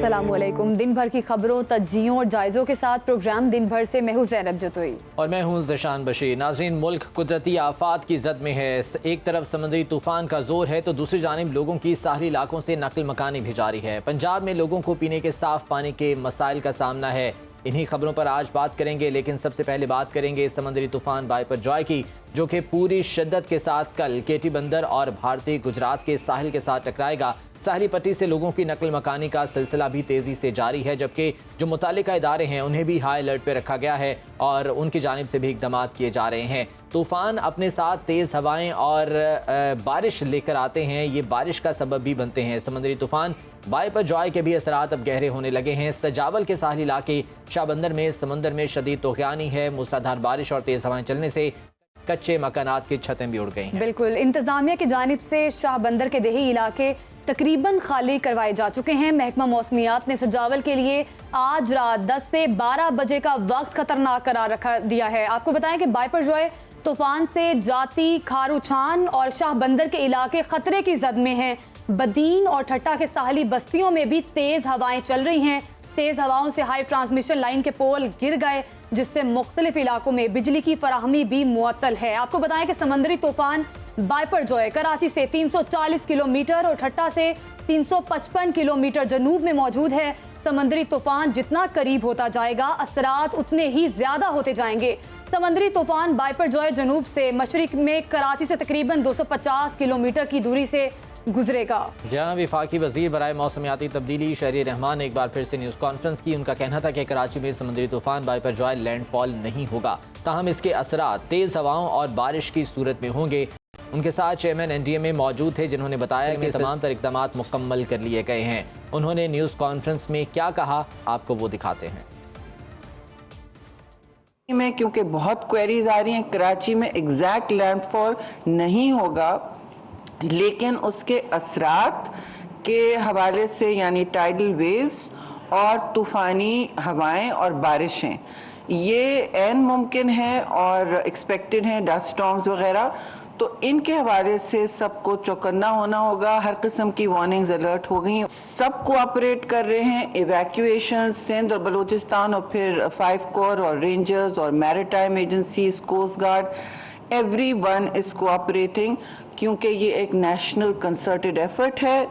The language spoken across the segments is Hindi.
अस्सलामुअलैकुम। दिन भर की खबरों, तज्जियों और जायज़ों के साथ प्रोग्राम दिन भर से मैं हूं ज़ैनब जतोई और मैं हूं ज़शान बशीर। नाज़रीन, मुल्क कुदरती आफात की जद में है। एक तरफ समुद्री तूफान का जोर है तो दूसरी जानिब लोगों की साहली इलाकों से नकल मकानी भी जारी है। पंजाब में लोगों को पीने के साफ पानी के मसाइल का सामना है। इन्हीं खबरों पर आज बात करेंगे, लेकिन सबसे पहले बात करेंगे समुद्री तूफान बाइपर जॉय की, जो कि पूरी शिद्दत के साथ कल केटी बंदर और भारतीय गुजरात के साहिल के साथ टकराएगा। साहली पट्टी से लोगों की नकल मकानी का सिलसिला भी तेज़ी से जारी है, जबकि जो मुतालिका इदारे हैं उन्हें भी हाई अलर्ट पर रखा गया है और उनकी जानिब से भी इक़दाम किए जा रहे हैं। तूफ़ान अपने साथ तेज़ हवाएं और बारिश लेकर आते हैं, ये बारिश का सबब भी बनते हैं। समुद्री तूफ़ान बाइपर जॉय के भी असरात अब गहरे होने लगे हैं। सजावल के साहली इलाके शाहबंदर में समंदर में शदीद तूफ़ानी है। मूसलाधार बारिश और तेज़ हवाएं चलने से कच्चे मकानात की छतें भी उड़ गई हैं। बिल्कुल, इंतजामिया की जानिब से शाहबंदर के देही इलाके तकरीबन खाली करवाए जा चुके हैं। महकमा मौसमियात ने सजावल के लिए आज रात 10 से 12 बजे का वक्त खतरनाक करार रखा दिया है। आपको बताएं कि बाइपर जॉय तूफान से जाती, खारूछान और शाहबंदर के इलाके खतरे की जद में हैं। बदीन और ठट्टा के साहली बस्तियों में भी तेज हवाएं चल रही हैं। तेज हवाओं से हाई ट्रांसमिशन लाइन के पोल गिर गए, जिससे मुख्तलिफ इलाकों में बिजली की फराहमी भी मुअत्तल है। आपको बताएं कि समुद्री तूफान बाइपर जॉय कराची से 340 किलोमीटर और ठट्टा से 355 किलोमीटर जनूब में मौजूद है। समुद्री तूफान जितना करीब होता जाएगा, असरात उतने ही ज्यादा होते जाएंगे। समुद्री तूफान बाइपर जॉय जनूब से मशरिक में कराची से तकरीबन 250 किलोमीटर की दूरी से गुजरेगा। जहां विफाकी वजीर बराए मौसमियाती तब्दीली शहरी रहमान ने एक बार फिर से न्यूज़ कॉन्फ्रेंस की। उनका कहना था कि कराची में समुद्री तूफान बाइपर जॉय लैंडफॉल नहीं होगा, ताहम इसके असरात तेज हवाओं और बारिश की सूरत में होंगे। उनके साथ चेयरमैन NDMA मौजूद थे, जिन्होंने बताया कि तमाम तर इक़दाम मुकम्मल कर लिए गए हैं। उन्होंने न्यूज़ कॉन्फ्रेंस में क्या कहा, आपको वो दिखाते हैं। में क्योंकि बहुत क्वेरीज आ रही हैं, कराची में एग्जैक्ट लैंडफॉल नहीं होगा, लेकिन उसके असरात के हवाले से यानी टाइडल वेव्स और तूफ़ानी हवाएं और बारिशें ये ऐन मुमकिन है और एक्सपेक्टेड हैं, डस्ट स्टॉर्म्स वगैरह। तो इनके हवाले से सबको चौकन्ना होना होगा। हर किस्म की वार्निंग्स अलर्ट हो गई, सब कोऑपरेट कर रहे हैं। इवैक्यूएशन सिंध और बलूचिस्तान और फिर 5 कोर और रेंजर्स और maritime agencies, coast guard, everyone is cooperating, क्योंकि ये एक नेशनल कंसर्टेड एफर्ट है।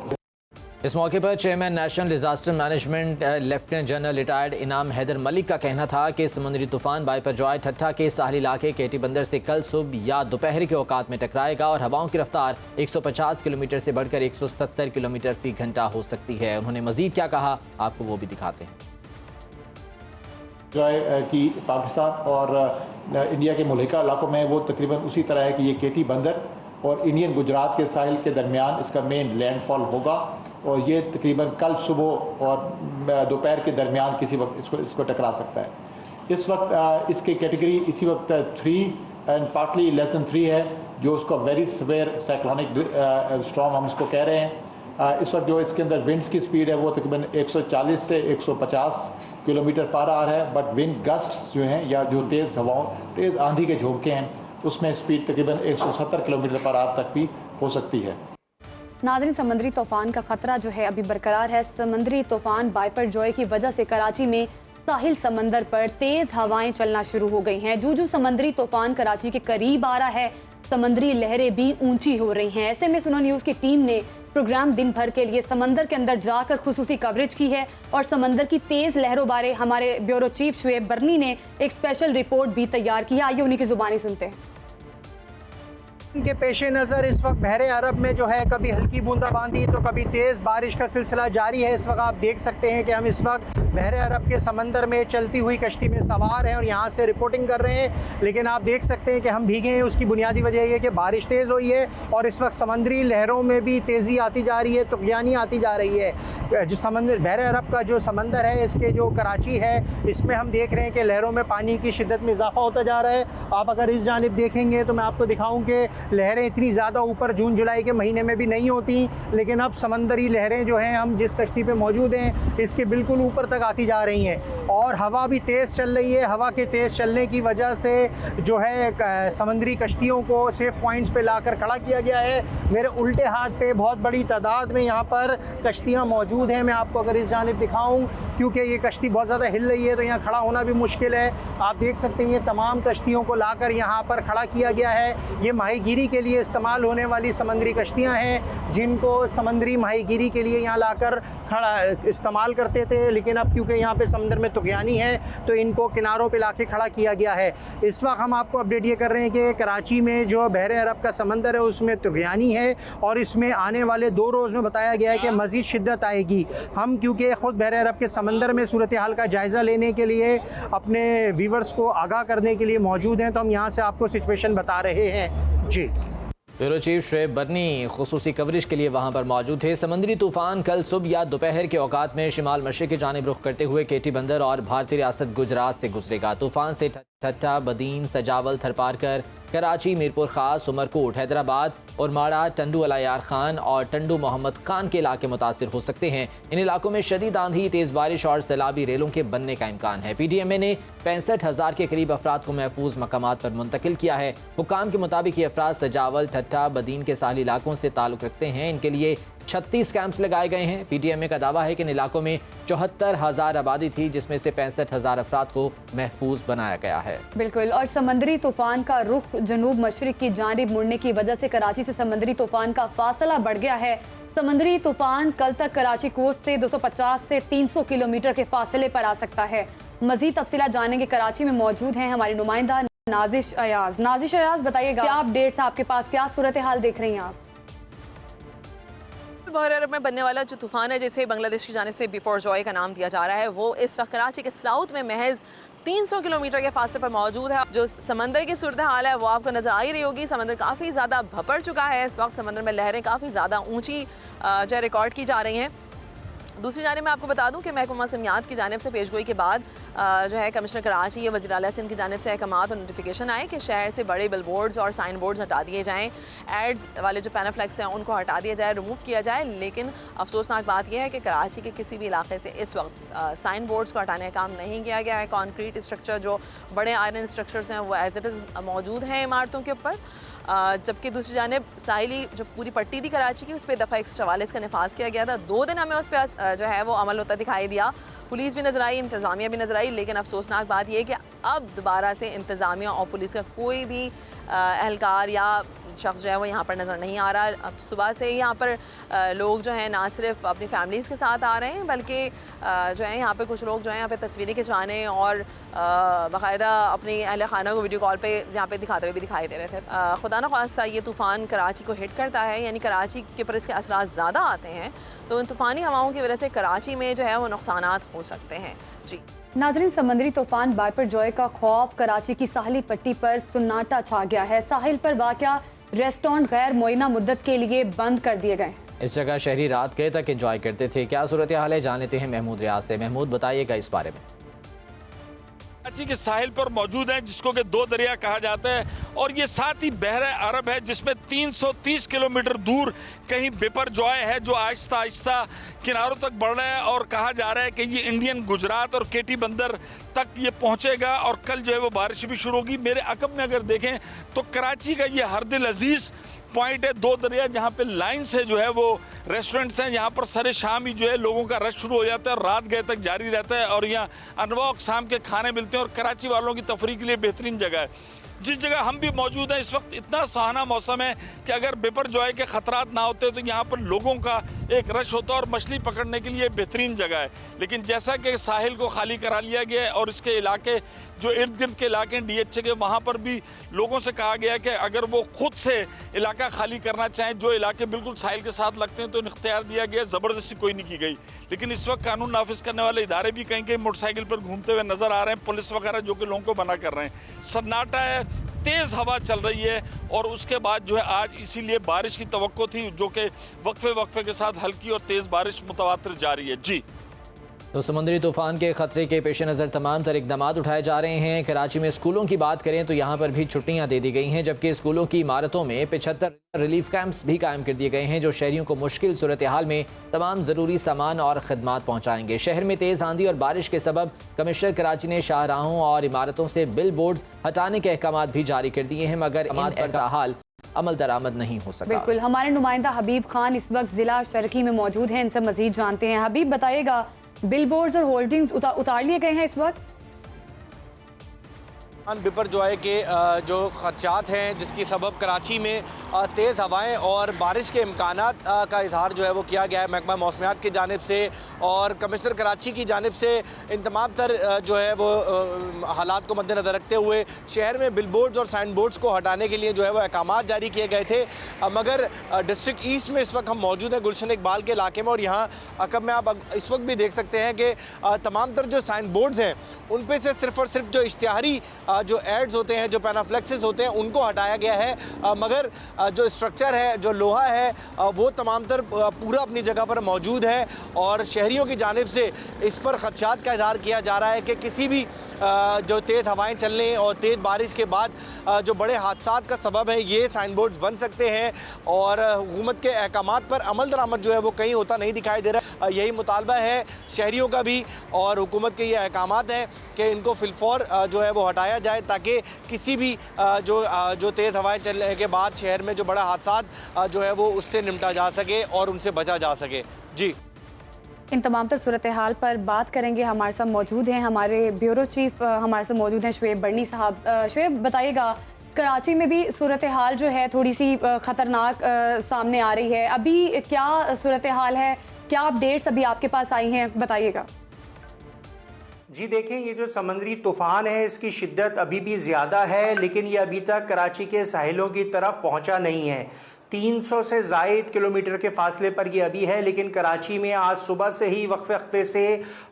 इस मौके पर chairman national disaster management lieutenant general retired इनाम हैदर मलिक का कहना था कि समुद्री तूफान बाइपर जॉय ठट्टा के साहली इलाके केटी बंदर से कल सुबह या दोपहर के औकात में टकराएगा और हवाओं की रफ्तार 150 किलोमीटर से बढ़कर 170 किलोमीटर फी घंटा हो सकती है। उन्होंने मजीद क्या कहा, आपको वो भी दिखाते हैं। जॉय की पाकिस्तान और इंडिया के मुल्का इलाकों में वो तकरीबन उसी तरह है कि ये केटी बंदर और इंडियन गुजरात के साहिल के दरमियान इसका मेन लैंडफॉल होगा और ये तकरीबन कल सुबह और दोपहर के दरमियान किसी वक्त इसको टकरा सकता है। इस वक्त इसकी कैटेगरी इसी वक्त 3 एंड पार्टली लेस देन 3 है, जो उसको वेरी सवेयर साइक्लोनिक स्टॉर्म हम इसको कह रहे हैं। इस वक्त जो इसके अंदर विंड्स की स्पीड है वो तकरीबन 140 से 150 किलोमीटर पर आ रहा है, बट विंड गस्ट्स जो हैं या जो तेज़ हवाओं, तेज़ आंधी के झोंके हैं, उसमें स्पीड तकरीबन 170 किलोमीटर पर आवर तक भी हो सकती है। नाज़रीन, समुद्री तूफान का खतरा जो है अभी बरकरार है। समुद्री तूफान बाइपर जॉय की वजह से कराची में साहिल समंदर पर तेज हवाएं चलना शुरू हो गई हैं। जो समुद्री तूफान कराची के करीब आ रहा है, समुद्री लहरें भी ऊंची हो रही हैं। ऐसे में सुनो न्यूज़ की टीम ने प्रोग्राम दिन भर के लिए समंदर के अंदर जाकर खुसूसी कवरेज की है और समंदर की तेज लहरों बारे हमारे ब्यूरो चीफ शुएब बर्नी ने एक स्पेशल रिपोर्ट भी तैयार की है। आइए उन्हीं की जुबानी सुनते हैं। के पेश नज़र इस वक्त बहरे अरब में जो है कभी हल्की बूंदाबांदी तो कभी तेज़ बारिश का सिलसिला जारी है। इस वक्त आप देख सकते हैं कि हम इस वक्त बहरे अरब के समंदर में चलती हुई कश्ती में सवार हैं और यहाँ से रिपोर्टिंग कर रहे हैं, लेकिन आप देख सकते हैं कि हम भीगे हैं। उसकी बुनियादी वजह यह है कि बारिश तेज़ हुई है और इस वक्त समंदरी लहरों में भी तेज़ी आती जा रही है, तुग़यानी आती जा रही है। जो समंदर बहरे अरब का जो समंदर है, इसके जो कराची है, इसमें हम देख रहे हैं कि लहरों में पानी की शिद्दत में इजाफा होता जा रहा है। आप अगर इस जानिब देखेंगे तो मैं आपको दिखाऊँ कि लहरें इतनी ज़्यादा ऊपर जून जुलाई के महीने में भी नहीं होती, लेकिन अब समंदरी लहरें जो हैं, हम जिस कश्ती पे मौजूद हैं इसके बिल्कुल ऊपर तक आती जा रही हैं और हवा भी तेज़ चल रही है। हवा के तेज़ चलने की वजह से जो है समंदरी कश्तियों को सेफ पॉइंट्स पे लाकर खड़ा किया गया है। मेरे उल्टे हाथ पे बहुत बड़ी तादाद में यहाँ पर कश्तियाँ मौजूद हैं। मैं आपको अगर इस जानिब दिखाऊँ, क्योंकि ये कश्ती बहुत ज़्यादा हिल रही है तो यहाँ खड़ा होना भी मुश्किल है। आप देख सकते हैं ये तमाम कश्तियों को लाकर यहाँ पर खड़ा किया गया है। ये माहीगीरी के लिए इस्तेमाल होने वाली समंदरी कश्तियाँ हैं, जिनको समंदरी माहीगीरी के लिए यहाँ लाकर खड़ा इस्तेमाल करते थे, लेकिन अब क्योंकि यहाँ पे समंदर में तुग़यानी है तो इनको किनारों पे लाके खड़ा किया गया है। इस वक्त हम आपको अपडेट ये कर रहे हैं कि कराची में जो बहरे अरब का समंदर है उसमें तुग़यानी है और इसमें आने वाले 2 रोज़ में बताया गया है कि मज़ीद शिद्दत आएगी। हम क्योंकि ख़ुद बहरे अरब के समंदर में सूरत हाल का जायज़ा लेने के लिए, अपने व्यूवर्स को आगाह करने के लिए मौजूद हैं, तो हम यहाँ से आपको सिचुएशन बता रहे हैं। जी, ब्यूरो चीफ शुएब बर्नी खुसूसी कवरेज के लिए वहाँ पर मौजूद थे। समंदरी तूफान कल सुबह या दोपहर के औकात में शिमाल मशरिक़ की जानिब रुख करते हुए केटी बंदर और भारतीय रियासत गुजरात से गुजरेगा। तूफान से ठट्टा, बदीन, सजावल, थरपारकर, कराची, मीरपुर खास, उमरकोट, हैदराबाद और माड़ा, टंडू अलायार खान और टंडू मोहम्मद खान के इलाके मुतासिर हो सकते हैं। इन इलाकों में शदीद आंधी, तेज़ बारिश और सैलाबी रेलों के बनने का इम्कान है। PDMA ने 65,000 के करीब अफराद को महफूज मकामात पर मुंतकिल किया है। हुकाम के मुताबिक ये अफराद सजावल, ठट्टा, बदीन के साहली इलाकों से ताल्लुक़ रखते हैं। इनके लिए 36 कैंप्स लगाए गए हैं। PDMA का दावा है कि इन इलाकों में 74,000 आबादी थी, जिसमें से 65,000 अफराद को महफूज बनाया गया है। बिल्कुल, और समंदरी तूफान का रुख जनूब मशरिक की जानिब मुड़ने की वजह से कराची से समंदरी तूफान का फासला बढ़ गया है। समंदरी तूफान कल तक कराची कोस्ट से 250 से 300 किलोमीटर के फासले पर आ सकता है। मजीद तफसीलात जानेंगे। कराची में मौजूद हैं हमारी नुमाइंदा नाजिश अयाज। नाजिश अयाज, बताइएगा क्या अपडेट्स आपके पास, क्या सूरत हाल देख रही हैं आप? बहरे अरब में बनने वाला जो तूफ़ान है, जिसे बांग्लादेश की जानिब से बिपरजॉय का नाम दिया जा रहा है, वो इस वक्त कराची के साउथ में महज 300 किलोमीटर के फासले पर मौजूद है। जो समंदर की सूरत हाल है वो आपको नज़र आ ही रही होगी। समंदर काफ़ी ज़्यादा भपड़ चुका है। इस वक्त समंदर में लहरें काफ़ी ज़्यादा ऊंची जो है रिकॉर्ड की जा रही हैं। दूसरी जानिब मैं आपको बता दूं कि महकमा मौसमियात की जानिब से पेशगोई के बाद जो है कमिश्नर कराची या वज़ीर आला सिंध की जानिब से अहकामात और नोटिफिकेशन आए कि शहर से बड़े बिल बोर्ड्स और साइन बोर्ड्स हटा दिए जाएँ। एड्स वाले जो पैनाफ्लेक्स हैं उनको हटा दिया जाए, रिमूव किया जाए। लेकिन अफसोसनाक बात यह है कि कराची के किसी भी इलाके से इस वक्त साइन बोर्ड्स को हटाने का काम नहीं किया गया है। कॉन्क्रीट स्ट्रक्चर, जो बड़े आयरन स्ट्रक्चर्स हैं, वो एज इट इज़ मौजूद हैं इमारतों के ऊपर। जबकि दूसरी जानिब साहिली जो पूरी पट्टी थी कराची की, उस पर दफ़ा 144 का नफाज किया गया था। 2 दिन हमें उस पर जो है वो अमल होता दिखाई दिया। पुलिस भी नज़र आई, इंतज़ामिया भी नज़र आई, लेकिन अफसोसनाक बात यह है कि अब दोबारा से इंतज़ामिया और पुलिस का कोई भी एहलकार या शख्स जो है वो यहाँ पर नज़र नहीं आ रहा। अब सुबह से यहाँ पर लोग जो हैं ना सिर्फ अपनी फैमिलीज़ के साथ आ रहे हैं, बल्कि जो है यहाँ पे कुछ लोग जो हैं यहाँ पे तस्वीरें खिंचवाने और बाकायदा अपनी अहल खाना को वीडियो कॉल पे यहाँ पे दिखाते हुए भी दिखाई दे रहे थे। खुदा न ख्वास्ता ये तूफ़ान कराची को हिट करता है, यानी कराची के ऊपर इसके असरात ज़्यादा आते हैं, तो इन तूफ़ानी हवाओं की वजह से कराची में जो है वो नुकसानात हो सकते हैं। जी नाज़रीन, समंदरी तूफान बिपरजॉय का खौफ, कराची की साहली पट्टी पर सुन्नाटा छा गया है। साहिल पर वाक़या रेस्टोरेंट गैर मुअय्यना मुद्दत के लिए बंद कर दिए गए। इस जगह शहरी रात गए तक एंजॉय करते थे। क्या सूरत हाल है, जान लेते हैं महमूद रियाज से। महमूद, बताइएगा इस बारे में। कराची के साहिल पर मौजूद है, जिसको कि 2 दरिया कहा जाता है, और ये साथ ही बहरा अरब है, जिसमें 330 किलोमीटर दूर कहीं बिपरजॉय है, जो आहिस्ता आहिस्ता किनारों तक बढ़ रहा है। और कहा जा रहा है कि ये इंडियन गुजरात और केटी बंदर तक ये पहुंचेगा और कल जो है वो बारिश भी शुरू होगी। मेरे अकब में अगर देखें तो कराची का ये हर दिल अजीज़ पॉइंट है, 2 दरिया, जहाँ पे लाइन से जो है वो रेस्टोरेंट्स हैं। यहाँ पर सरे शाम ही जो है लोगों का रश शुरू हो जाता है और रात गए तक जारी रहता है, और यहाँ अनवा अक़साम के खाने मिलते हैं और कराची वालों की तफरीह के लिए बेहतरीन जगह है। जिस जगह हम भी मौजूद हैं इस वक्त इतना सुहाना मौसम है कि अगर बिपरजॉय के ख़तरात ना होते तो यहाँ पर लोगों का एक रश होता और मछली पकड़ने के लिए बेहतरीन जगह है। लेकिन जैसा कि साहिल को खाली करा लिया गया है और इसके इलाके जो इर्द गिर्द के इलाके हैं DHA के, वहाँ पर भी लोगों से कहा गया है कि अगर वो खुद से इलाका खाली करना चाहें, जो इलाके बिल्कुल साहिल के साथ लगते हैं, तो इख्तियार दिया गया, ज़बरदस्ती कोई नहीं की गई। लेकिन इस वक्त कानून नाफिज करने वाले इदारे भी कहीं कहीं मोटरसाइकिल पर घूमते हुए नज़र आ रहे हैं, पुलिस वगैरह, जो कि लोगों को मना कर रहे हैं। सन्नाटा है, तेज़ हवा चल रही है, और उसके बाद जो है आज इसीलिए बारिश की तवक्को थी, जो कि वक्फे के साथ हल्की और तेज़ बारिश मुतवातिर जारी है। जी तो समुद्री तूफान के खतरे के पेश नज़र तमाम तर इकदाम उठाए जा रहे हैं। कराची में स्कूलों की बात करें तो यहाँ पर भी छुट्टियाँ दे दी गई हैं, जबकि स्कूलों की इमारतों में 75 रिलीफ कैंप्स भी कायम कर दिए गए हैं, जो शहरियों को मुश्किल सूरत हाल में तमाम ज़रूरी सामान और खदमात पहुँचाएंगे। शहर में तेज़ आंधी और बारिश के सबब कमिश्नर कराची ने शाहराहों और इमारतों से बिल बोर्ड्स हटाने के अहकाम भी जारी कर दिए हैं, मगर इन हाल अमल दरामद नहीं हो सका। बिल्कुल, हमारे नुमाइंदा हबीब खान इस वक्त जिला शरकी में मौजूद हैं, इनसे मजीद जानते हैं। हबीब, बताइएगा, बिल बोर्ड्स और होल्डिंग्स उतार लिए गए हैं इस वक्त? बिपरजॉय के जो खदशात हैं, जिसकी सबब कराची में तेज़ हवाएं और बारिश के इम्कानात का इजहार जो है वो किया गया है महकमा मौसमियात की जानिब से और कमिश्नर कराची की जानिब से। इन तमाम तर जो है वो हालात को मद्देनज़र रखते हुए शहर में बिल बोर्ड्स और साइन बोर्ड्स को हटाने के लिए जो है वो अहकाम जारी किए गए थे, मगर डिस्ट्रिक्ट ईस्ट में इस वक्त हम मौजूद हैं गुलशन इकबाल के इलाके में, और यहाँ अकब में आप इस वक्त भी देख सकते हैं कि तमाम तर जो साइन बोर्ड्स हैं उन पर से सिर्फ़ और सिर्फ जो इश्तिहारी जो एड्स होते हैं, जो पैनाफ्लेक्सेस होते हैं, उनको हटाया गया है, मगर जो स्ट्रक्चर है, जो लोहा है, वो तमाम तर पूरा अपनी जगह पर मौजूद है। और शहरियों की जानिब से इस पर खदशात का इजहार किया जा रहा है कि किसी भी जो तेज़ हवाएं चलने और तेज़ बारिश के बाद जो बड़े हादसात का सबब है, ये साइन बोर्ड्स बन सकते हैं और हुकूमत के अहकामात पर अमल दरामद जो है वो कहीं होता नहीं दिखाई दे रहा। यही मुतालबा है शहरियों का भी और हुकूमत के ये अहकामात हैं कि इनको फिलफौर जो है वो हटाया जाए, ताकि किसी भी जो तेज़ हवाएं चलने के बाद शहर में जो बड़ा हादसात जो है वो उससे निपटा जा सके और उनसे बचा जा सके। जी, इन तमाम तर सूरत हाल पर बात करेंगे। हमारे साथ मौजूद हैं हमारे ब्यूरो चीफ, हमारे साथ मौजूद हैं शुएब बर्नी साहब। शुएब, बताइएगा, कराची में भी सूरत हाल जो है थोड़ी सी ख़तरनाक सामने आ रही है, अभी क्या सूरत हाल है, क्या अपडेट्स अभी आपके पास आई हैं, बताइएगा। जी देखें, ये जो समंदरी तूफ़ान है इसकी शिद्दत अभी भी ज़्यादा है, लेकिन ये अभी तक कराची के साहिलों की तरफ पहुंचा नहीं है। 300 से ज़ायद किलोमीटर के फासले पर ये अभी है, लेकिन कराची में आज सुबह से ही वक्फे से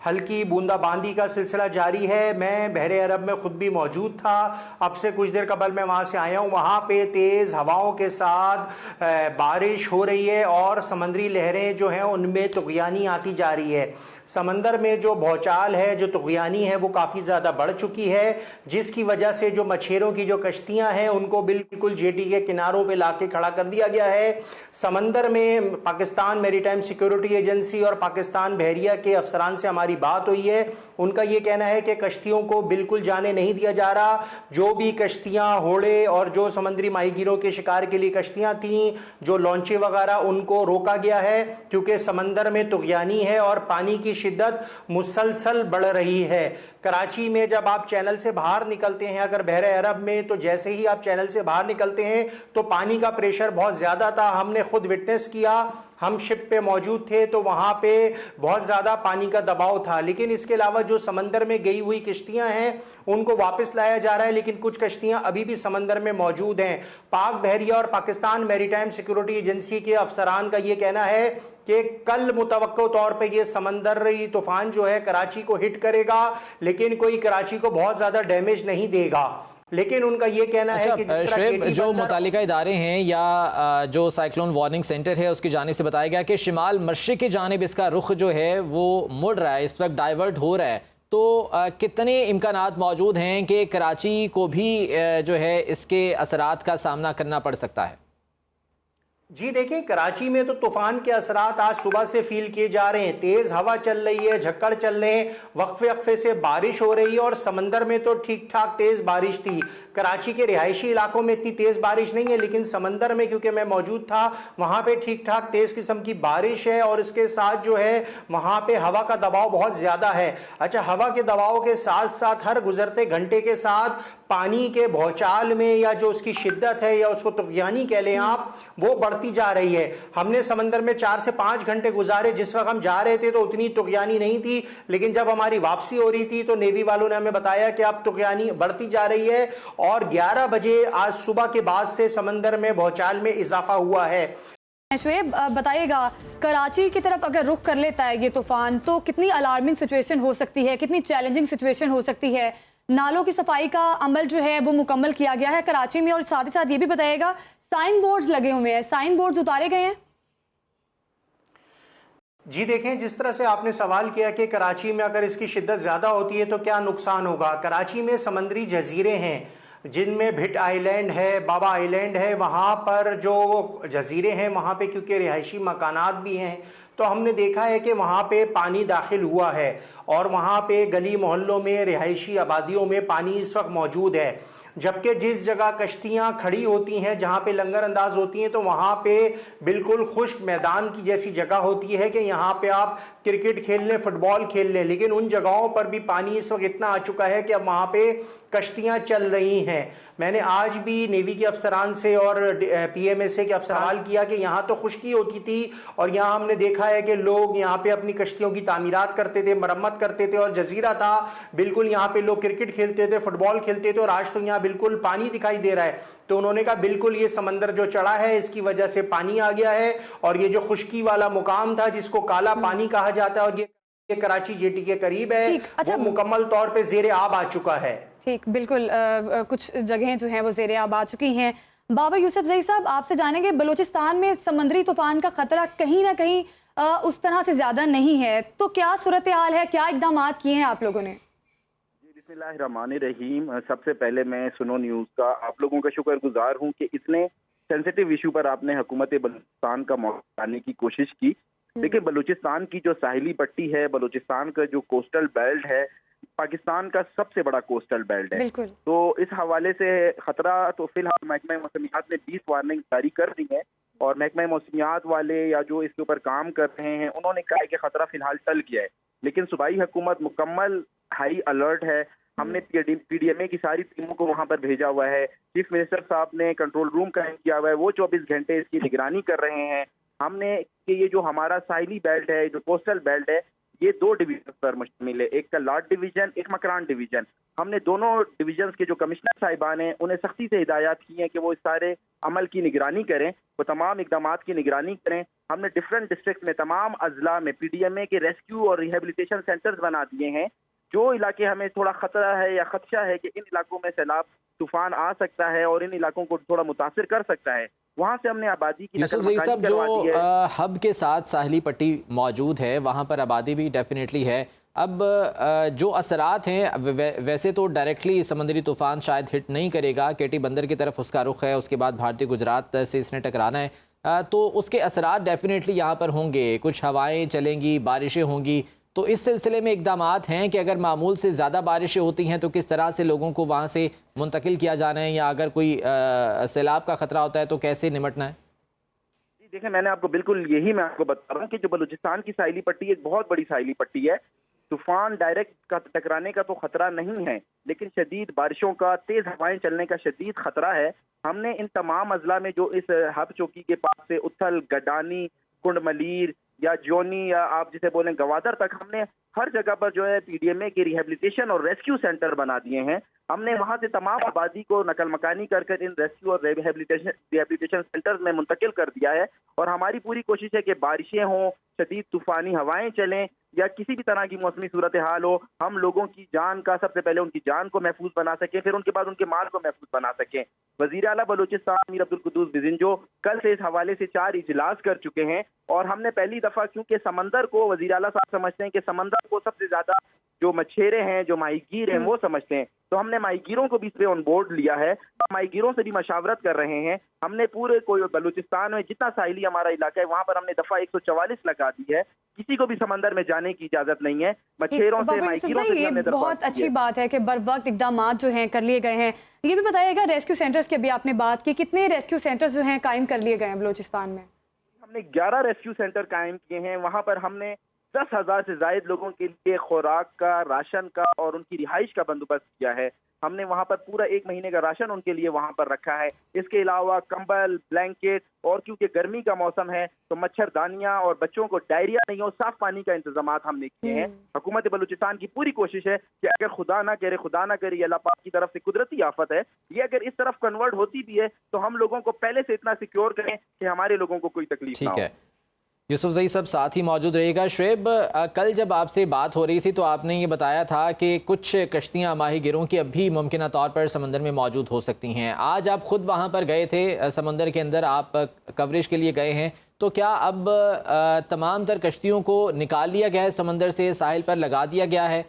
हल्की बूंदाबांदी का सिलसिला जारी है। मैं बहरे अरब में ख़ुद भी मौजूद था, अब से कुछ देर कबल मैं वहाँ से आया हूँ। वहाँ पे तेज़ हवाओं के साथ बारिश हो रही है और समंदरी लहरें जो हैं उनमें तुग़यानी आती जा रही है। समंदर में जो भौचाल है, जो तुग़यानी है, वो काफ़ी ज़्यादा बढ़ चुकी है, जिसकी वजह से जो मछेरों की जो कश्तियाँ हैं उनको बिल्कुल जेटी के किनारों पे लाके खड़ा कर दिया गया है। समंदर में पाकिस्तान मैरीटाइम सिक्योरिटी एजेंसी और पाकिस्तान बहरिया के अफसरान से हमारी बात हुई है। उनका ये कहना है कि कश्तियों को बिल्कुल जाने नहीं दिया जा रहा। जो भी कश्तियाँ, होड़े और जो समंदरी माहीगीरों के शिकार के लिए कश्तियाँ थीं, जो लॉन्चें वगैरह, उनको रोका गया है, क्योंकि समंदर में तुग़यानी है और पानी की शिद्दत मुसलसल बढ़ रही है। कराची में जब आप चैनल से बाहर निकलते हैं, अगर बहरे अरब में, तो जैसे ही आप चैनल से बाहर निकलते हैं तो पानी का प्रेशर बहुत ज़्यादा था। हमने खुद विटनेस किया, हम शिप पे मौजूद थे तो वहाँ पे बहुत ज़्यादा पानी का दबाव था। लेकिन इसके अलावा जो समंदर में गई हुई कश्तियाँ हैं उनको वापस लाया जा रहा है, लेकिन कुछ कश्तियाँ अभी भी समंदर में मौजूद हैं। पाक बहरिया और पाकिस्तान मैरीटाइम सिक्योरिटी एजेंसी के अफसरान का ये कहना है कि कल मुतवक्को तौर पे ये समंदरी तूफान जो है कराची को हिट करेगा, लेकिन कोई कराची को बहुत ज़्यादा डैमेज नहीं देगा। लेकिन उनका ये कहना है कि जिस तरह जो मुतालिका इदारे हैं या जो साइक्लोन वार्निंग सेंटर है उसकी जानिब से बताया गया कि शिमाल मशरिक की जानिब इसका रुख जो है वो मुड़ रहा है, इस वक्त डाइवर्ट हो रहा है, तो कितने इम्कानात मौजूद हैं कि कराची को भी जो है इसके असरात का सामना करना पड़ सकता है? जी देखिए, कराची में तो तूफान के असरात आज सुबह से फील किए जा रहे हैं। तेज़ हवा चल रही है, झक्कड़ चल रहे हैं, वक्फे से बारिश हो रही है और समंदर में तो ठीक ठाक तेज़ बारिश थी। कराची के रिहायशी इलाकों में इतनी तेज़ बारिश नहीं है, लेकिन समंदर में क्योंकि मैं मौजूद था वहाँ पे ठीक ठाक तेज़ किस्म की बारिश है और इसके साथ जो है वहाँ पे हवा का दबाव बहुत ज़्यादा है। अच्छा, हवा के दबाव के साथ साथ हर गुजरते घंटे के साथ पानी के भौचाल में या जो उसकी शिद्दत है या उसको तुग़यानी कह लें आप, वो बढ़ती जा रही है। हमने समंदर में 4 से 5 घंटे गुजारे, जिस वक्त हम जा रहे थे तो उतनी तुग़यानी नहीं थी, लेकिन जब हमारी वापसी हो रही थी तो नेवी वालों ने हमें बताया कि अब तुग़यानी बढ़ती जा रही है और 11 बजे आज सुबह के बाद से समंदर में भौचाल में इजाफा हुआ है। शुएब, बताइएगा, कराची की तरफ अगर रुख कर लेता है ये तूफान तो कितनी अलार्मिंग सिचुएशन हो सकती है, कितनी चैलेंजिंग सिचुएशन हो सकती है? नालों की सफाई का अमल जो है वो मुकम्मल किया गया है कराची में, और साथ ही साथ ये भी बताइएगा, साइन बोर्ड्स लगे हुए हैं, साइन बोर्ड्स उतारे गए हैं? जी देखें, जिस तरह से आपने सवाल किया कि कराची में अगर इसकी शिद्दत ज़्यादा होती है तो क्या नुकसान होगा। कराची में समंदरी जजीरे हैं जिनमें भिट आइलैंड है, बाबा आइलैंड है। वहाँ पर जो जजीरे हैं वहाँ पे क्योंकि रिहायशी मकानात भी हैं तो हमने देखा है कि वहाँ पे पानी दाखिल हुआ है और वहाँ पे गली मोहल्लों में रिहायशी आबादियों में पानी इस वक्त मौजूद है। जबकि जिस जगह कश्तियाँ खड़ी होती हैं, जहाँ पे लंगर अंदाज होती हैं, तो वहाँ पे बिल्कुल खुश्क मैदान की जैसी जगह होती है कि यहाँ पे आप क्रिकेट खेल लें, फुटबॉल खेल लें। लेकिन उन जगहों पर भी पानी इस वक्त इतना आ चुका है कि अब वहाँ पे कश्तियाँ चल रही हैं। मैंने आज भी नेवी के अफसरान से और PMSA के अफसरान सवाल किया कि यहाँ तो खुश्की होती थी और यहाँ हमने देखा है कि लोग यहाँ पे अपनी कश्तियों की तामीरात करते थे, मरम्मत करते थे और जजीरा था, बिल्कुल यहाँ पे लोग क्रिकेट खेलते थे, फुटबॉल खेलते थे और आज तो यहाँ बिल्कुल पानी दिखाई दे रहा है। तो उन्होंने कहा बिल्कुल ये समंदर जो चढ़ा है इसकी वजह से पानी आ गया है और ये जो खुश्की वाला मुकाम था जिसको काला पानी कहा जाता है और ये कराची जेटी के करीब है, अच्छा, वो मुकम्मल तौर पे ज़ेरे आब आ चुका है। ठीक, बिल्कुल कुछ जगहें जो हैं वो ज़ेरे आब आ चुकी हैं। बाबा यूसुफ जई साहब, आपसे जानेंगे, बलूचिस्तान में समुद्री तूफान का खतरा कहीं ना कहीं उस तरह से ज़्यादा नहीं है, तो क्या सूरत हाल है, क्या इकदाम किए हैं आप लोगों ने? बिस्मिल्लाहिर्रहमानिर्रहीम। सबसे पहले मैं सुनो न्यूज़ का आप लोगों का शुक्रगुजार हूँ कि इतने सेंसिटिव इशू पर आपने हुकूमत बलूचिस्तान का मौका लाने की कोशिश की। देखिए, बलूचिस्तान की जो साहिली पट्टी है, बलूचिस्तान का जो कोस्टल बेल्ट है, पाकिस्तान का सबसे बड़ा कोस्टल बेल्ट है। तो इस हवाले से खतरा तो फिलहाल महकमा मौसमियात ने 20 वार्निंग जारी कर दी है और महकमा मौसमियात वाले या जो इसके ऊपर काम कर रहे हैं उन्होंने कहा है कि खतरा फिलहाल टल गया है, लेकिन सूबाई हुकूमत मुकम्मल हाई अलर्ट है। हमने PDMA की सारी टीमों को वहां पर भेजा हुआ है। चीफ मिनिस्टर साहब ने कंट्रोल रूम कायम किया हुआ है, वो 24 घंटे इसकी निगरानी कर रहे हैं। हमने कि ये जो हमारा साहिली बेल्ट है, जो कोस्टल बेल्ट है, ये 2 डिवीजन पर मुश्तमिल है, एक का लॉर्ड डिवीजन, एक मकरान डिवीजन। हमने दोनों डिवीजन के जो कमिश्नर साहिबान हैं उन्हें सख्ती से हिदायत की है कि वो इस सारे अमल की निगरानी करें, वो तमाम इकदाम की निगरानी करें। हमने डिफरेंट डिस्ट्रिक्ट में तमाम अजला में PDMA के रेस्क्यू और रिहेबिलिटेशन सेंटर्स बना दिए हैं। जो इलाके हमें थोड़ा खतरा है या खदशा है कि इन इलाकों में सैलाब तूफान आ सकता है और इन इलाकों को थोड़ा मुतासिर कर सकता है, वहाँ से हमने आबादी की यूसुफ जई साहब, जो हब के साथ साहिली पट्टी मौजूद है वहाँ पर आबादी भी डेफिनेटली है। अब जो असरात हैं, वैसे तो डायरेक्टली समुद्री तूफान शायद हिट नहीं करेगा, केटी बंदर की तरफ उसका रुख है, उसके बाद भारतीय गुजरात से इसने टकराना है, तो उसके असरात डेफिनेटली यहाँ पर होंगे, कुछ हवाएं चलेंगी, बारिशें होंगी। तो इस सिलसिले में इकदामात हैं कि अगर मामूल से ज़्यादा बारिशें होती हैं तो किस तरह से लोगों को वहाँ से मुंतकिल किया जाना है, या अगर कोई सैलाब का ख़तरा होता है तो कैसे निपटना है? देखिए, मैंने आपको बिल्कुल यही मैं आपको बता रहा हूँ कि जो बलूचिस्तान की साहिली पट्टी एक बहुत बड़ी साहिली पट्टी है। तूफान डायरेक्ट का टकराने का तो खतरा नहीं है, लेकिन शदीद बारिशों का, तेज हवाएं चलने का शदीद खतरा है। हमने इन तमाम अजला में जो इस हब चौकी के पास से उथल, गडानी, कुंडमलीर या जोनी या आप जिसे बोलें गवादर तक, हमने हर जगह पर जो है PDMA के रिहेबिलिटेशन और रेस्क्यू सेंटर बना दिए हैं। हमने वहां से तमाम आबादी को नकल मकानी कर इन रेस्क्यू और रिहेबिलिटेशन सेंटर्स में मुंतकिल कर दिया है। और हमारी पूरी कोशिश है कि बारिशें हों, शदीद तूफानी हवाएं चलें या किसी भी तरह की मौसमी सूरत हाल हो, हम लोगों की जान का सबसे पहले उनकी जान को महफूज बना सकें, फिर उनके बाद उनके माल को महफूज बना सकें। वज़ीर आला बलूचिस्तान अमीर अब्दुल कुद्दूस बिजिंजो कल से इस हवाले से 4 इजलास कर चुके हैं और हमने पहली दफ़ा, क्योंकि समंदर को वज़ीर आला साहब समझते हैं कि समंदर को सबसे ज़्यादा जो मछेरे हैं, जो माहीगीर हैं, वो समझते हैं, तो हमने माहीगीरों को भी इस पे ऑन बोर्ड लिया है। माहीगीरों से भी मशावरत कर रहे हैं। हमने पूरे कोई बलूचिस्तान में जितना साहिली हमारा इलाका है वहाँ पर हमने दफ़ा 144 लगा दी है। किसी को भी समंदर में जाने की इजाजत नहीं है। मछेरों से, माहीगीरों से भी हमने दरख्वास्त बहुत अच्छी बात है कि बर वक्त इकदाम जो हैं कर लिए गए हैं। ये भी बताइएगा, रेस्क्यू सेंटर्स की भी आपने बात की, कितने रेस्क्यू सेंटर्स जो हैं कायम कर लिए गए हैं बलूचिस्तान में? हमने 11 रेस्क्यू सेंटर कायम किए हैं। वहाँ पर हमने 10,000 से जायद लोगों के लिए खुराक का, राशन का और उनकी रिहाइश का बंदोबस्त किया है। हमने वहाँ पर पूरा 1 महीने का राशन उनके लिए वहाँ पर रखा है। इसके अलावा कंबल, ब्लैंकेट और क्योंकि गर्मी का मौसम है तो मच्छरदानियाँ और बच्चों को डायरिया नहीं हो, साफ पानी का इंतजाम हमने किए हैं। हुकूमत बलूचिस्तान की पूरी कोशिश है कि अगर खुदा ना करे ये अल्लाह पाक की तरफ से कुदरती आफत है, ये अगर इस तरफ कन्वर्ट होती भी है तो हम लोगों को पहले से इतना सिक्योर करें कि हमारे लोगों को कोई तकलीफ ना हो। यूसुफ जई सब साथ ही मौजूद रहेगा। शुएब, कल जब आपसे बात हो रही थी तो आपने ये बताया था कि कुछ कश्तियाँ माही गिरों की अब भी मुमकिन तौर पर समंदर में मौजूद हो सकती हैं। आज आप खुद वहाँ पर गए थे, समंदर के अंदर आप कवरेज के लिए गए हैं, तो क्या अब तमाम तर कश्तियों को निकाल लिया गया है, समंदर से साहिल पर लगा दिया गया है?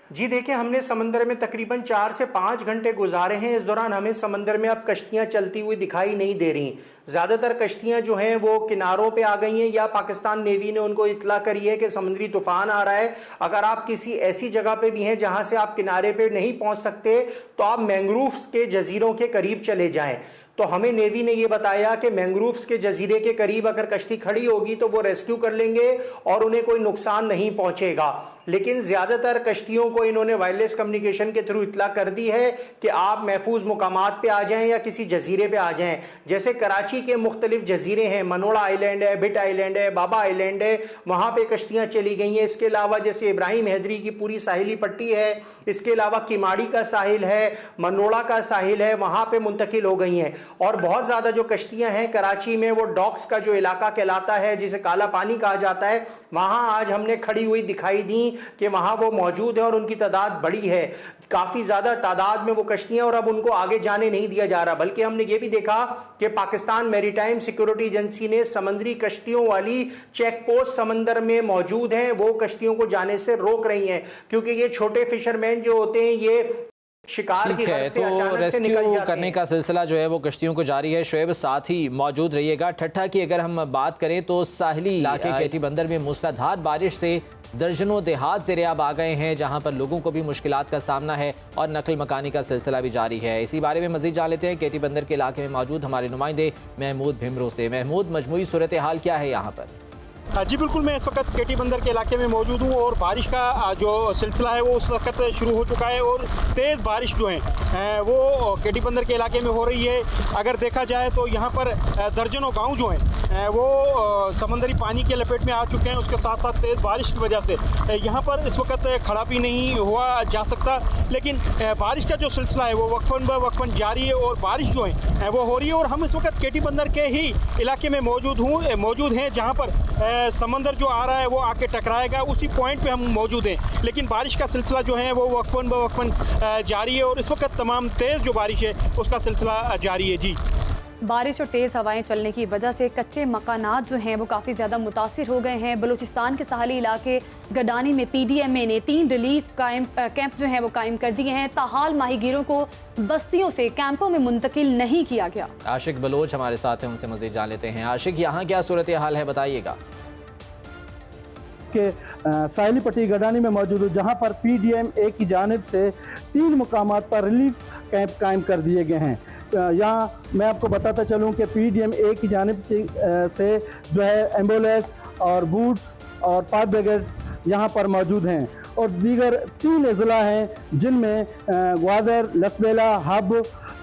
जी देखिए, हमने समंदर में तकरीबन 4 से 5 घंटे गुजारे हैं। इस दौरान हमें समंदर में अब कश्तियां चलती हुई दिखाई नहीं दे रही। ज़्यादातर कश्तियां जो हैं वो किनारों पे आ गई हैं या पाकिस्तान नेवी ने उनको इत्तला करी है कि समुद्री तूफान आ रहा है। अगर आप किसी ऐसी जगह पे भी हैं जहां से आप किनारे पे नहीं पहुंच सकते तो आप मैंग्रोव्स के जजीरों के करीब चले जाएं। तो हमें नेवी ने ये बताया कि मैंग्रोव्स के जजीरे के करीब अगर कश्ती खड़ी होगी तो वो रेस्क्यू कर लेंगे और उन्हें कोई नुकसान नहीं पहुंचेगा। लेकिन ज़्यादातर कश्तियों को इन्होंने वायरलेस कम्युनिकेशन के थ्रू इत्तला कर दी है कि आप महफूज मुकामात पे आ जाएं या किसी जजीरे पे आ जाएं। जैसे कराची के मुख्तलिफ जजीरे हैं, मनोड़ा आइलैंड है, बिट आइलैंड है, बाबा आइलैंड है, वहाँ पे कश्तियाँ चली गई हैं। इसके अलावा जैसे इब्राहिम हैदरी की पूरी साहिली पट्टी है, इसके अलावा किमाड़ी का साहिल है, मनोड़ा का साहिल है, वहाँ पे मुंतकिल हो गई हैं। और बहुत ज़्यादा जो कश्तियाँ हैं कराची में, वो डॉक्स का जो इलाका कहलाता है, जिसे काला पानी कहा जाता है, वहाँ आज हमने खड़ी हुई दिखाई दी कि वहाँ वो मौजूद है और उनकी तादाद बड़ी है, काफ़ी ज़्यादा तादाद में वो कश्तियाँ, और अब उनको आगे जाने नहीं दिया जा रहा। बल्कि हमने ये भी देखा कि पाकिस्तान मैरीटाइम सिक्योरिटी एजेंसी ने समुद्री कश्तियों वाली चेक पोस्ट समंदर में मौजूद हैं, वो कश्तियों को जाने से रोक रही हैं, क्योंकि ये छोटे फिशरमैन जो होते हैं ये शिकार की है, से तो रेस्क्यू करने का सिलसिला जो है वो कश्तियों को जारी है। शुएब साथ ही मौजूद रहिएगा। ठट्ठा की अगर हम बात करें तो साहिली इलाके केटी बंदर में मूसलाधार बारिश से दर्जनों देहात ज़ेरे-आब आ गए हैं, जहां पर लोगों को भी मुश्किलात का सामना है और नकल मकानी का सिलसिला भी जारी है। इसी बारे में मजीद जान लेते हैं केटी बंदर के इलाके में मौजूद हमारे नुमाइंदे महमूद भिमरों से। महमूद, मजमूई सूरत हाल क्या है यहाँ पर? जी बिल्कुल, मैं इस वक्त केटी बंदर के इलाके में मौजूद हूँ और बारिश का जो सिलसिला है वो उस वक्त शुरू हो चुका है और तेज़ बारिश जो है वो केटी बंदर के इलाके में हो रही है। अगर देखा जाए तो यहाँ पर दर्जनों गांव जो हैं वो समंदरी पानी के लपेट में आ चुके हैं। उसके साथ साथ तेज़ बारिश की वजह से यहाँ पर इस वक्त खड़ा भी नहीं हुआ जा सकता, लेकिन बारिश का जो सिलसिला है वो वक्फन ब वक्फन जारी है और बारिश जो है वो हो रही है। और हम इस वक्त केटी बंदर के ही इलाके में मौजूद हैं जहाँ पर समंदर जो आ रहा है वो आके टकराएगा, उसी पॉइंट पे हम मौजूद हैं। लेकिन बारिश का सिलसिला जो है वो वक्फन ब वक्फन जारी है और इस वक्त तमाम तेज़ जो बारिश है उसका सिलसिला जारी है। जी, बारिश और तेज़ हवाएं चलने की वजह से कच्चे मकानात जो हैं वो काफ़ी ज़्यादा मुतासिर हो गए हैं। बलूचिस्तान के साहली इलाके गडानी में PDMA ने 3 रिलीफ कैंप जो हैं वो कायम कर दिए हैं। ताहाल माहीगीरों को बस्तियों से कैंपों में मुंतकिल नहीं किया गया। आशिक बलोच हमारे साथ हैं, उनसे मज़ीद जान लेते हैं। आशिक, यहाँ क्या सूरत हाल है, बताइएगा। के साहिली पट्टी गडानी में मौजूद हूँ, जहाँ पर PDMA की जानिब से 3 मुकामात पर रिलीफ कैंप कायम कर दिए गए हैं। यहाँ मैं आपको बताता चलूँ कि PDMA की जानिब से जो है एम्बुलेंस और बूट्स और फायर ब्रिगेड यहाँ पर मौजूद हैं और दीगर 3 अजला हैं जिनमें ग्वादर, लसबेला, हब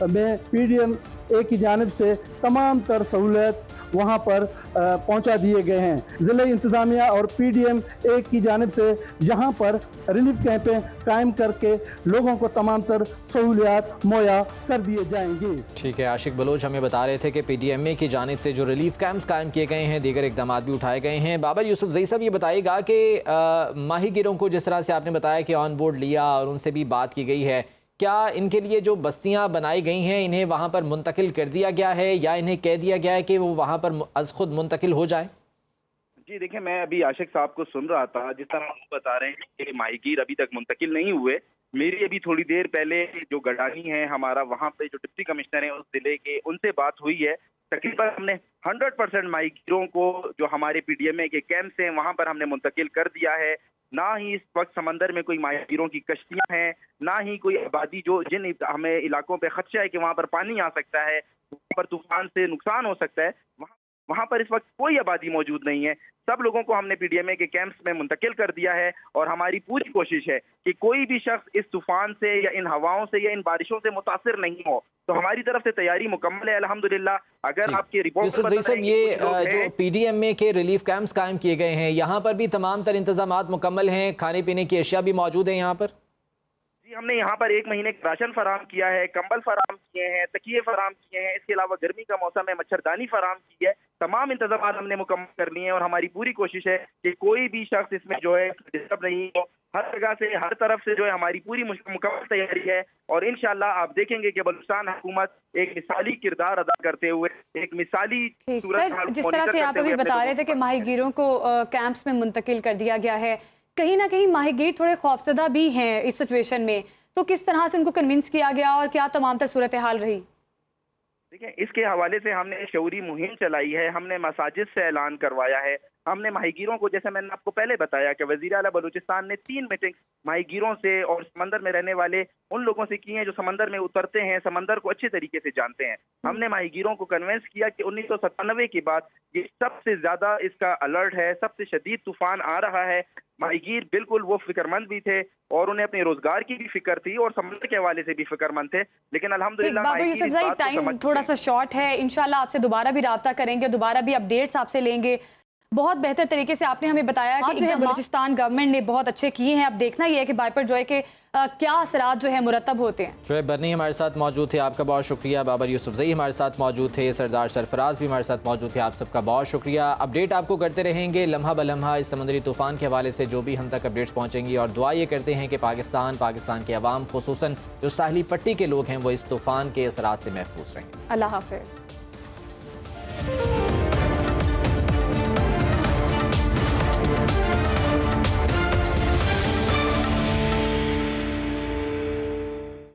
में PDMA की जानिब से तमाम तर सहूलत वहाँ पर पहुँचा दिए गए हैं। ज़िला इंतज़ामिया और PDMA की जानिब से यहाँ पर रिलीफ कैंपें कायम करके लोगों को तमाम तर सहूलियात मुहैया कर दिए जाएंगे। ठीक है, आशिक बलोच हमें बता रहे थे कि PDMA की जानिब से जो रिलीफ कैंप्स कायम किए गए हैं, दीगर इकदाम भी उठाए गए हैं। बाबर यूसुफ जई साहब, ये बताइएगा कि माहीगिरों को जिस तरह से आपने बताया कि ऑन बोर्ड लिया और उनसे भी बात की गई है, क्या इनके लिए जो बस्तियां बनाई गई हैं इन्हें वहां पर मुंतकिल कर दिया गया है या इन्हें कह दिया गया है कि वो वहां पर अज़ खुद मुंतकिल हो जाए? जी देखिए, मैं अभी आशिक साहब को सुन रहा था, जिस तरह आप बता रहे हैं कि माहीगीर अभी तक मुंतकिल नहीं हुए। मेरी अभी थोड़ी देर पहले जो गडानी है हमारा, वहाँ पे जो डिप्टी कमिश्नर है उस जिले के, उनसे बात हुई है। तकरीबन हमने 100% माहीगीरों को जो हमारे PDMA के कैंप्स हैं वहाँ पर हमने मुंतकिल कर दिया है। ना ही इस वक्त समंदर में कोई माहीगीरों की कश्तियां हैं, ना ही कोई आबादी जो जिन हमें इलाकों पे खदशा है कि वहाँ पर पानी आ सकता है, वहाँ पर तूफान से नुकसान हो सकता है, वहाँ पर इस वक्त कोई आबादी मौजूद नहीं है। सब लोगों को हमने PDMA के कैंप्स में मुंतकिल कर दिया है और हमारी पूरी कोशिश है कि कोई भी शख्स इस तूफान से या इन हवाओं से या इन बारिशों से मुतासिर नहीं हो। तो हमारी तरफ से तैयारी मुकम्मल है अल्हम्दुलिल्लाह। अगर आपके रिपोर्ट ये जो PDMA के रिलीफ कैंप्स कायम किए गए हैं, यहाँ पर भी तमाम तर इंतजामात मुकम्मल हैं, खाने पीने की अशिया भी मौजूद है यहाँ पर? जी हमने यहाँ पर 1 महीने का राशन फराम किया है, कंबल फराम किए हैं, तकिए फराम किए हैं, इसके अलावा गर्मी का मौसम है, मच्छरदानी फराम की है। तमाम इंतजाम हमने मुकम्मल कर लिए हैं और हमारी पूरी कोशिश है कि कोई भी शख्स इसमें जो है डिस्टर्ब नहीं हो। हर जगह से, हर तरफ से जो है हमारी पूरी मुकम्मल तैयारी है और इंशाल्लाह आप देखेंगे कि बलूचिस्तान हुकूमत एक मिसाली किरदार अदा करते हुए एक मिसाली सूरत हाल जिस तरह से आप अभी बता रहे थे कि माहीगीरों को कैंप्स में मुंतकिल कर दिया गया है, कहीं ना कहीं माहीगीर थोड़े खौफजदा भी हैं इस सिचुएशन में, तो किस तरह से उनको कन्विंस किया गया और क्या तमाम तर सूरत हाल रही? देखिए, इसके हवाले से हमने एक शऊरी मुहिम चलाई है, हमने मसाजिद से ऐलान करवाया है, हमने माहीगीरों को, जैसे मैंने आपको पहले बताया कि वज़ीर आला बलूचिस्तान ने 3 मीटिंग माहीगीरों से और समंदर में रहने वाले उन लोगों से की हैं जो समंदर में उतरते हैं, समंदर को अच्छे तरीके से जानते हैं। हमने माहीगीरों को कन्विंस किया कि 1997 के बाद ये सबसे ज्यादा इसका अलर्ट है, सबसे शदीद तूफान आ रहा है। माहीगीर बिल्कुल वो फिक्रमंद भी थे और उन्हें अपने रोजगार की भी फिक्र थी और समंदर के हवाले से भी फिक्रमंद थे, लेकिन अल्हम्दुलिल्लाह बाबर यूसुफ भाई टाइम थोड़ा सा शॉर्ट है, इंशाल्लाह आपसे दोबारा भी राब्ता करेंगे, दोबारा भी अपडेट्स आपसे लेंगे। बहुत बेहतर तरीके से आपने हमें बताया कि जो है बलूचिस्तान गवर्नमेंट ने बहुत अच्छे किए हैं। अब देखना ये है कि बाइपर जॉय के क्या असरात जो है मुरतब होते हैं। शोएब बरनी हमारे साथ मौजूद थे, आपका बहुत शुक्रिया। बाबर यूसुफजई हमारे साथ मौजूद थे, सरदार सरफराज भी हमारे साथ मौजूद थे, आप सबका बहुत शुक्रिया। अपडेट आपको करते रहेंगे लम्हा ब लम्हा इस समुद्री तूफ़ान के हवाले से जो भी हम तक अपडेट्स पहुँचेंगी, और दुआ ये करते हैं कि पाकिस्तान के अवाम खुसूसन जो साहली पट्टी के लोग हैं वो इस तूफ़ान के असरात से महफूज रहें। अल्लाह हाफ़िज़।